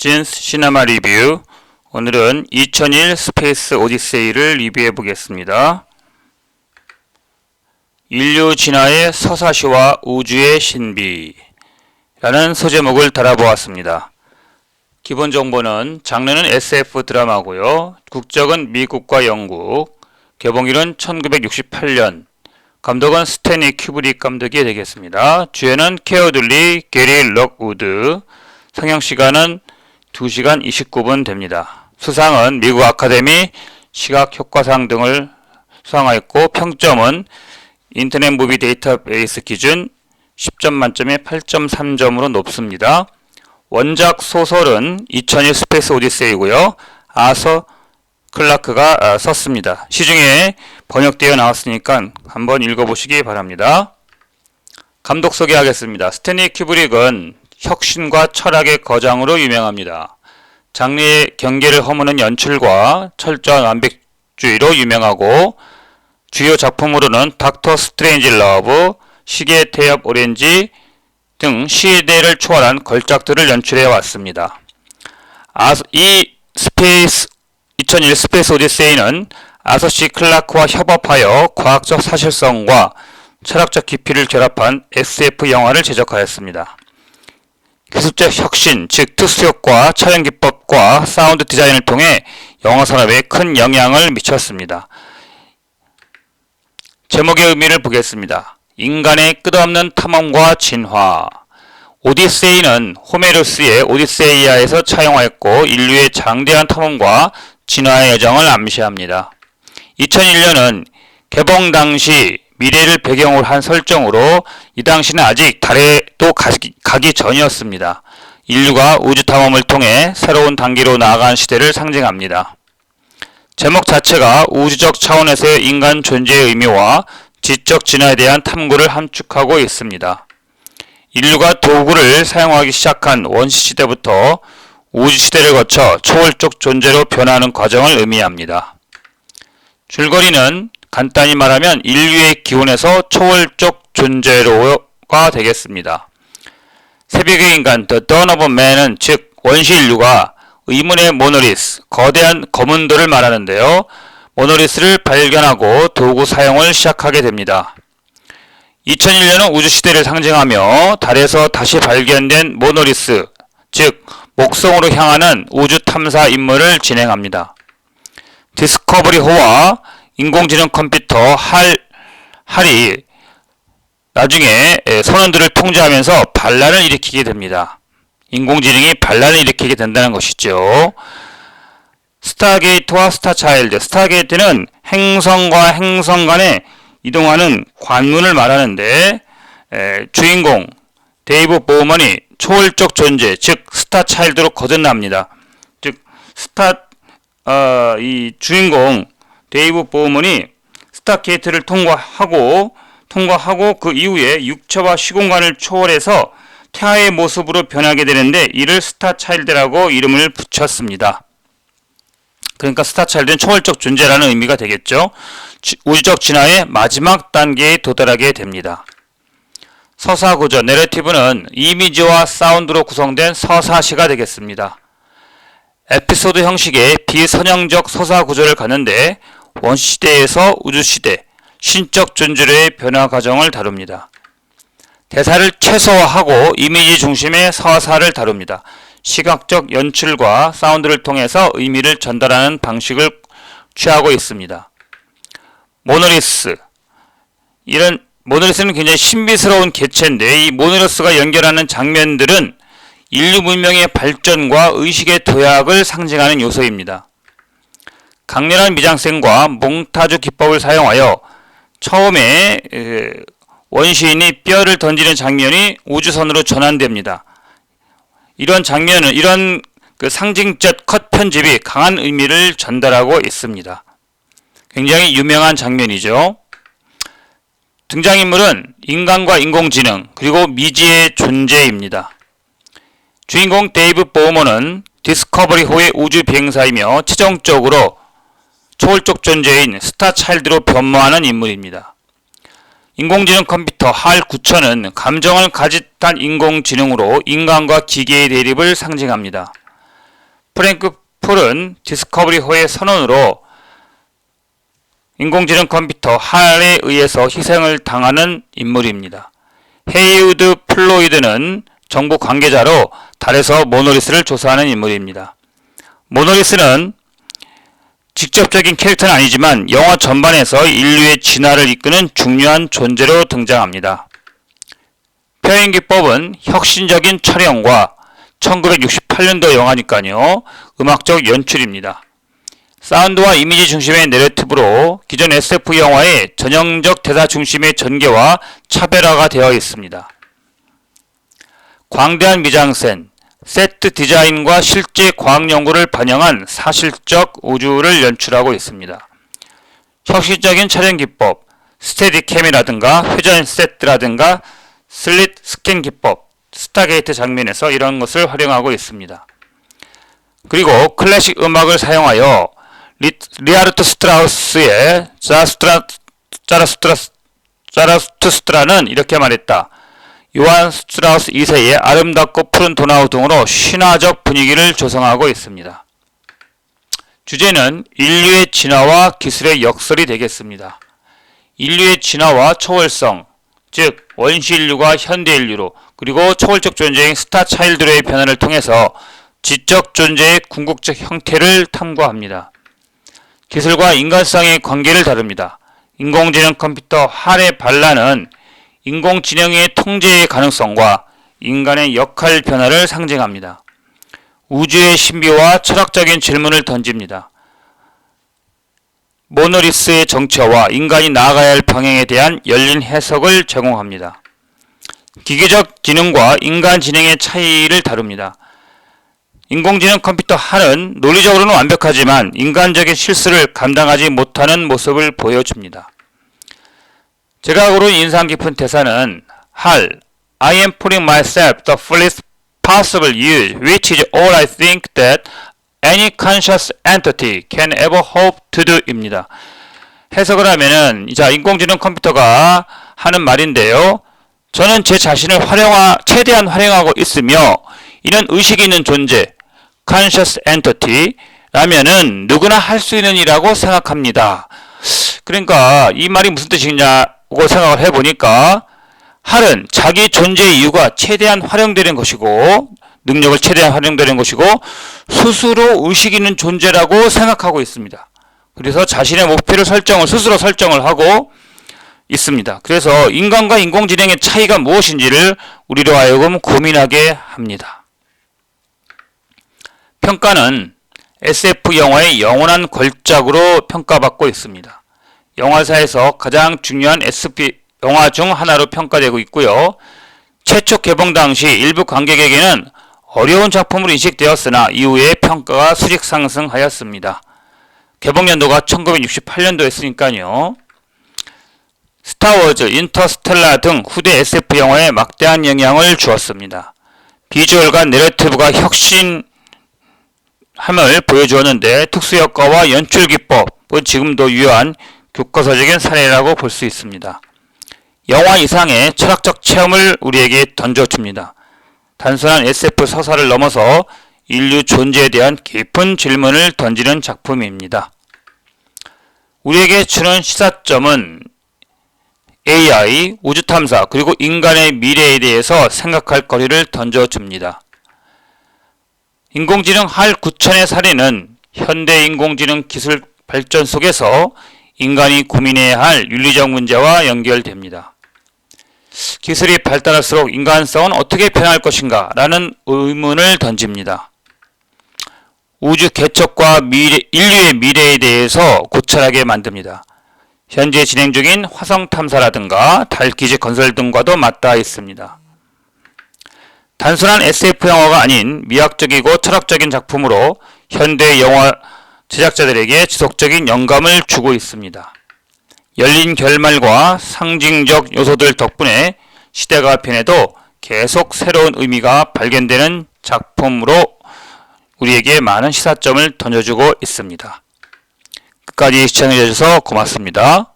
진스 시네마 리뷰. 오늘은 2001 스페이스 오디세이를 리뷰해 보겠습니다. 인류 진화의 서사시와 우주의 신비 라는 소제목을 달아보았습니다. 기본 정보는 장르는 SF 드라마고요. 국적은 미국과 영국, 개봉일은 1968년, 감독은 스탠리 큐브릭 감독이 되겠습니다. 주연은 케어 둘리, 게리 럭우드, 상영시간은 2시간 29분 됩니다. 수상은 미국 아카데미 시각효과상 등을 수상하였고, 평점은 인터넷 무비 데이터베이스 기준 10점 만점에 8.3점으로 높습니다. 원작 소설은 2001 스페이스 오디세이고요. 아서 클라크가 썼습니다. 시중에 번역되어 나왔으니까 한번 읽어보시기 바랍니다. 감독 소개하겠습니다. 스탠리 큐브릭은 혁신과 철학의 거장으로 유명합니다. 장르의 경계를 허무는 연출과 철저한 완벽주의로 유명하고, 주요 작품으로는 닥터 스트레인지 러브, 시계 태엽 오렌지 등 시대를 초월한 걸작들을 연출해 왔습니다. 이 2001 스페이스 오디세이는 아서시 클라크와 협업하여 과학적 사실성과 철학적 깊이를 결합한 SF 영화를 제작하였습니다. 기술적 혁신, 즉 특수효과, 촬영 기법과 사운드 디자인을 통해 영화 산업에 큰 영향을 미쳤습니다. 제목의 의미를 보겠습니다. 인간의 끝없는 탐험과 진화. 오디세이는 호메로스의 오디세이아에서 차용하였고, 인류의 장대한 탐험과 진화의 여정을 암시합니다. 2001년은 개봉 당시 미래를 배경으로 한 설정으로, 이 당시는 아직 달에도 가기 전이었습니다. 인류가 우주 탐험을 통해 새로운 단계로 나아간 시대를 상징합니다. 제목 자체가 우주적 차원에서의 인간 존재의 의미와 지적 진화에 대한 탐구를 함축하고 있습니다. 인류가 도구를 사용하기 시작한 원시시대부터 우주시대를 거쳐 초월적 존재로 변화하는 과정을 의미합니다. 줄거리는 간단히 말하면 인류의 기원에서 초월적 존재로가 되겠습니다. 새벽의 인간 The Dawn of Man은, 즉 원시 인류가 의문의 모노리스, 거대한 검은돌을 말하는데요. 모노리스를 발견하고 도구 사용을 시작하게 됩니다. 2001년은 우주시대를 상징하며 달에서 다시 발견된 모노리스, 즉 목성으로 향하는 우주 탐사 임무를 진행합니다. 디스커버리호와 인공지능 컴퓨터 할이 나중에 선원들을 통제하면서 반란을 일으키게 됩니다. 인공지능이 반란을 일으키게 된다는 것이죠. 스타게이트와 스타차일드. 스타게이트는 행성과 행성 간에 이동하는 관문을 말하는데, 주인공 데이브 보우먼이 초월적 존재, 즉 스타차일드로 거듭납니다. 즉 이 주인공 데이브 보우먼이 스타게이트를 통과하고 그 이후에 육체와 시공간을 초월해서 태아의 모습으로 변하게 되는데, 이를 스타차일드라고 이름을 붙였습니다. 그러니까 스타차일드는 초월적 존재라는 의미가 되겠죠. 우주적 진화의 마지막 단계에 도달하게 됩니다. 서사구조, 내러티브는 이미지와 사운드로 구성된 서사시가 되겠습니다. 에피소드 형식의 비선형적 서사구조를 갖는데, 원시시대에서 우주시대, 신적 존재로의 변화 과정을 다룹니다. 대사를 최소화하고 이미지 중심의 서사를 다룹니다. 시각적 연출과 사운드를 통해서 의미를 전달하는 방식을 취하고 있습니다. 모노리스는 굉장히 신비스러운 개체인데, 이 모노리스가 연결하는 장면들은 인류 문명의 발전과 의식의 도약을 상징하는 요소입니다. 강렬한 미장센과 몽타주 기법을 사용하여 처음에 원시인이 뼈를 던지는 장면이 우주선으로 전환됩니다. 이런 상징적 컷 편집이 강한 의미를 전달하고 있습니다. 굉장히 유명한 장면이죠. 등장인물은 인간과 인공지능, 그리고 미지의 존재입니다. 주인공 데이브 보우먼은 디스커버리호의 우주 비행사이며 최종적으로 초월적 존재인 스타차일드로 변모하는 인물입니다. 인공지능 컴퓨터 할 9000은 감정을 가짓한 인공지능으로 인간과 기계의 대립을 상징합니다. 프랭크 폴은 디스커버리 호의 선언으로 인공지능 컴퓨터 할에 의해서 희생을 당하는 인물입니다. 헤이우드 플로이드는 정부 관계자로 달에서 모노리스를 조사하는 인물입니다. 모노리스는 직접적인 캐릭터는 아니지만 영화 전반에서 인류의 진화를 이끄는 중요한 존재로 등장합니다. 표현기법은 혁신적인 촬영과 1968년도 영화니까요. 음악적 연출입니다. 사운드와 이미지 중심의 내러티브로 기존 SF 영화의 전형적 대사 중심의 전개와 차별화가 되어 있습니다. 광대한 미장센, 세트 디자인과 실제 과학 연구를 반영한 사실적 우주를 연출하고 있습니다. 혁신적인 촬영 기법, 스테디캠이라든가 회전 세트라든가 슬릿 스캔 기법, 스타게이트 장면에서 이런 것을 활용하고 있습니다. 그리고 클래식 음악을 사용하여 리하르트 스트라우스의 자라투스트라는 이렇게 말했다. 요한 스트라우스 2세의 아름답고 푸른 도나우 등으로 신화적 분위기를 조성하고 있습니다. 주제는 인류의 진화와 기술의 역설이 되겠습니다. 인류의 진화와 초월성, 즉 원시 인류가 현대 인류로 그리고 초월적 존재인 스타 차일드로의 변화를 통해서 지적 존재의 궁극적 형태를 탐구합니다. 기술과 인간성의 관계를 다룹니다. 인공지능 컴퓨터 할의 반란은 인공지능의 통제의 가능성과 인간의 역할 변화를 상징합니다. 우주의 신비와 철학적인 질문을 던집니다. 모노리스의 정체와 인간이 나아가야 할 방향에 대한 열린 해석을 제공합니다. 기계적 지능과 인간 지능의 차이를 다룹니다. 인공지능 컴퓨터 할은 논리적으로는 완벽하지만 인간적인 실수를 감당하지 못하는 모습을 보여줍니다. 제가 고른 인상 깊은 대사는 할, I am putting myself the fullest possible use, which is all I think that any conscious entity can ever hope to do 입니다. 해석을 하면은 인공지능 컴퓨터가 하는 말인데요. 저는 제 자신을 최대한 활용하고 있으며 이런 의식이 있는 존재, conscious entity 라면은 누구나 할 수 있는 일이라고 생각합니다. 그러니까 이 말이 무슨 뜻이냐고 생각을 해보니까 할은 자기 존재의 이유가 최대한 활용되는 것이고 능력을 최대한 활용되는 것이고 스스로 의식 있는 존재라고 생각하고 있습니다. 그래서 자신의 목표를 스스로 설정을 하고 있습니다. 그래서 인간과 인공지능의 차이가 무엇인지를 우리로 하여금 고민하게 합니다. 평가는 SF 영화의 영원한 걸작으로 평가받고 있습니다. 영화사에서 가장 중요한 SF 영화 중 하나로 평가되고 있고요. 최초 개봉 당시 일부 관객에게는 어려운 작품으로 인식되었으나 이후에 평가가 수직 상승하였습니다. 개봉 연도가 1968년도였으니까요. 스타워즈, 인터스텔라 등 후대 SF 영화에 막대한 영향을 주었습니다. 비주얼과 내러티브가 혁신함을 보여주었는데 특수효과와 연출 기법은 지금도 유효한 교과서적인 사례라고 볼 수 있습니다. 영화 이상의 철학적 체험을 우리에게 던져줍니다. 단순한 SF 서사를 넘어서 인류 존재에 대한 깊은 질문을 던지는 작품입니다. 우리에게 주는 시사점은 AI, 우주탐사, 그리고 인간의 미래에 대해서 생각할 거리를 던져줍니다. 인공지능 할 9천의 살인은 현대 인공지능 기술 발전 속에서 인간이 고민해야 할 윤리적 문제와 연결됩니다. 기술이 발달할수록 인간성은 어떻게 변할 것인가 라는 의문을 던집니다. 우주 개척과 인류의 미래에 대해서 고찰하게 만듭니다. 현재 진행 중인 화성 탐사라든가 달 기지 건설 등과도 맞닿아 있습니다. 단순한 SF 영화가 아닌 미학적이고 철학적인 작품으로 현대 영화 제작자들에게 지속적인 영감을 주고 있습니다. 열린 결말과 상징적 요소들 덕분에 시대가 변해도 계속 새로운 의미가 발견되는 작품으로 우리에게 많은 시사점을 던져주고 있습니다. 끝까지 시청해주셔서 고맙습니다.